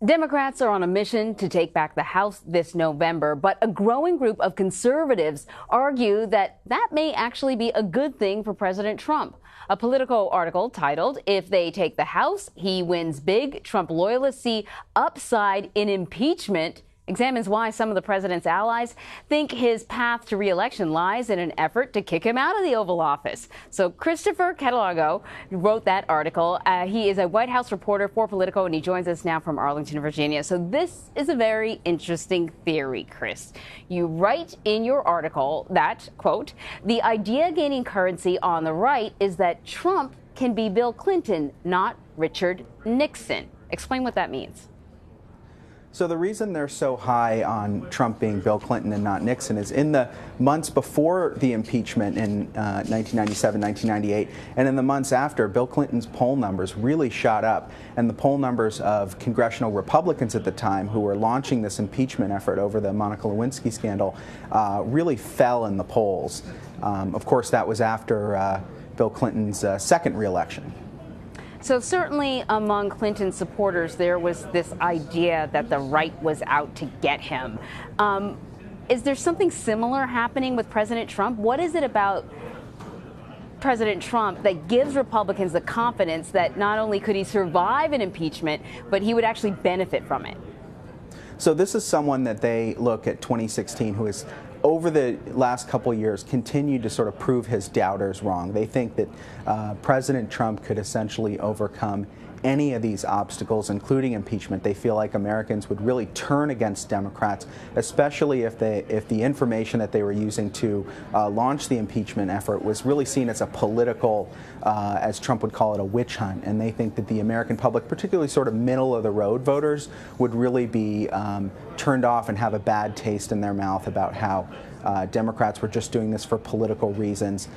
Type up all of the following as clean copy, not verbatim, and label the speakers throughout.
Speaker 1: Democrats are on a mission to take back the House this November, but a growing group of conservatives argue that that may actually be a good thing for President Trump. A Politico article titled, "If They Take the House, He Wins Big. Trump Loyalists See Upside in Impeachment," examines why some of the president's allies think his path to re-election lies in an effort to kick him out of the Oval Office. So Christopher Cadelago wrote that article. He is a White House reporter for Politico, and he joins us now from Arlington, Virginia. So this is a very interesting theory, Chris. You write in your article that, quote, "The idea gaining currency on the right is that Trump can be Bill Clinton, not Richard Nixon." Explain what that means.
Speaker 2: So the reason they're so high on Trump being Bill Clinton and not Nixon is in the months before the impeachment in 1997, 1998, and in the months after, Bill Clinton's poll numbers really shot up. And the poll numbers of congressional Republicans at the time who were launching this impeachment effort over the Monica Lewinsky scandal really fell in the polls. Of course, that was after Bill Clinton's second reelection.
Speaker 1: So certainly among Clinton's supporters, there was this idea that the right was out to get him. Is there something similar happening with President Trump? What is it about President Trump that gives Republicans the confidence that not only could he survive an impeachment, but he would actually benefit from it?
Speaker 2: So this is someone that they look at 2016 who is over the last couple of years continued to sort of prove his doubters wrong. They think that President Trump could essentially overcome any of these obstacles, including impeachment. They feel like Americans would really turn against Democrats, especially if the information that they were using to launch the impeachment effort was really seen as a political, as Trump would call it, a witch hunt. And they think that the American public, particularly sort of middle-of-the-road voters, would really be turned off and have a bad taste in their mouth about how Democrats were just doing this for political reasons.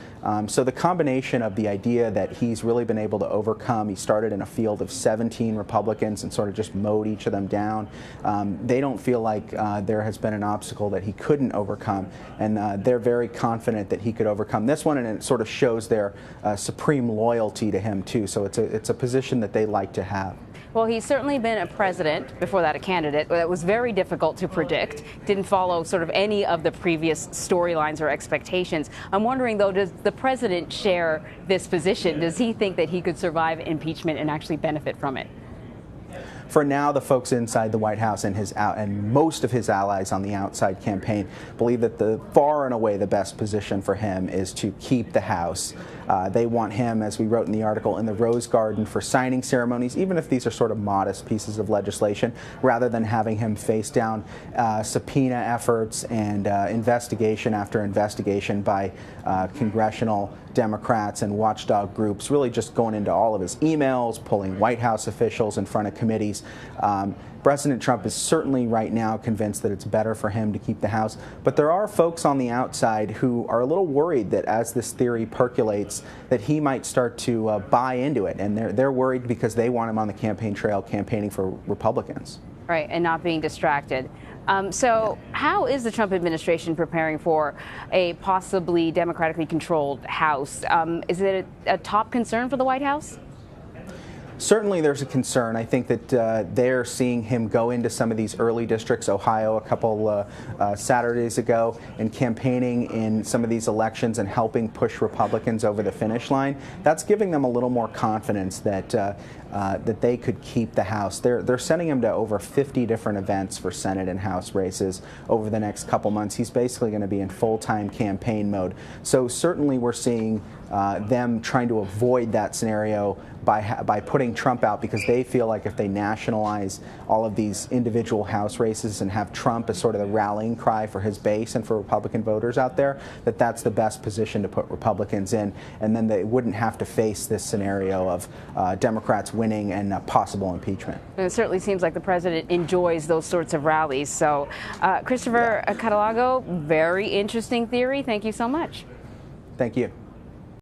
Speaker 2: So the combination of the idea that he's really been able to overcome, he started in a field of 17 Republicans and sort of just mowed each of them down. They don't feel like there has been an obstacle that he couldn't overcome, and they're very confident that he could overcome this one, and it sort of shows their supreme loyalty to him too. So it's a position that they like to have.
Speaker 1: Well, he's certainly been a president, before that a candidate, that was very difficult to predict, didn't follow sort of any of the previous storylines or expectations. I'm wondering, though, does the president share this position? Does he think that he could survive impeachment and actually benefit from it?
Speaker 2: For now, the folks inside the White House and most of his allies on the outside campaign believe that the far and away the best position for him is to keep the House. They want him, as we wrote in the article, in the Rose Garden for signing ceremonies, even if these are sort of modest pieces of legislation, rather than having him face down subpoena efforts and investigation after investigation by congressional Democrats and watchdog groups, really just going into all of his emails, pulling White House officials in front of committees. President Trump is certainly right now convinced that it's better for him to keep the House, but there are folks on the outside who are a little worried that as this theory percolates, that he might start to buy into it, and they're worried because they want him on the campaign trail campaigning for Republicans. Right,
Speaker 1: and not being distracted. So how is the Trump administration preparing for a possibly democratically controlled House? Is it a top concern for the White House?
Speaker 2: Certainly there's a concern. I think that they're seeing him go into some of these early districts, Ohio a couple Saturdays ago, and campaigning in some of these elections and helping push Republicans over the finish line. That's giving them a little more confidence that that they could keep the House. They're sending him to over 50 different events for Senate and House races over the next couple months. He's basically going to be in full-time campaign mode. So certainly we're seeing them trying to avoid that scenario by putting Trump out, because they feel like if they nationalize all of these individual House races and have Trump as sort of the rallying cry for his base and for Republican voters out there, that that's the best position to put Republicans in, and then they wouldn't have to face this scenario of Democrats winning and possible impeachment.
Speaker 1: And it certainly seems like the president enjoys those sorts of rallies. So, Christopher Cadelago, very interesting theory. Thank you so much.
Speaker 2: Thank you.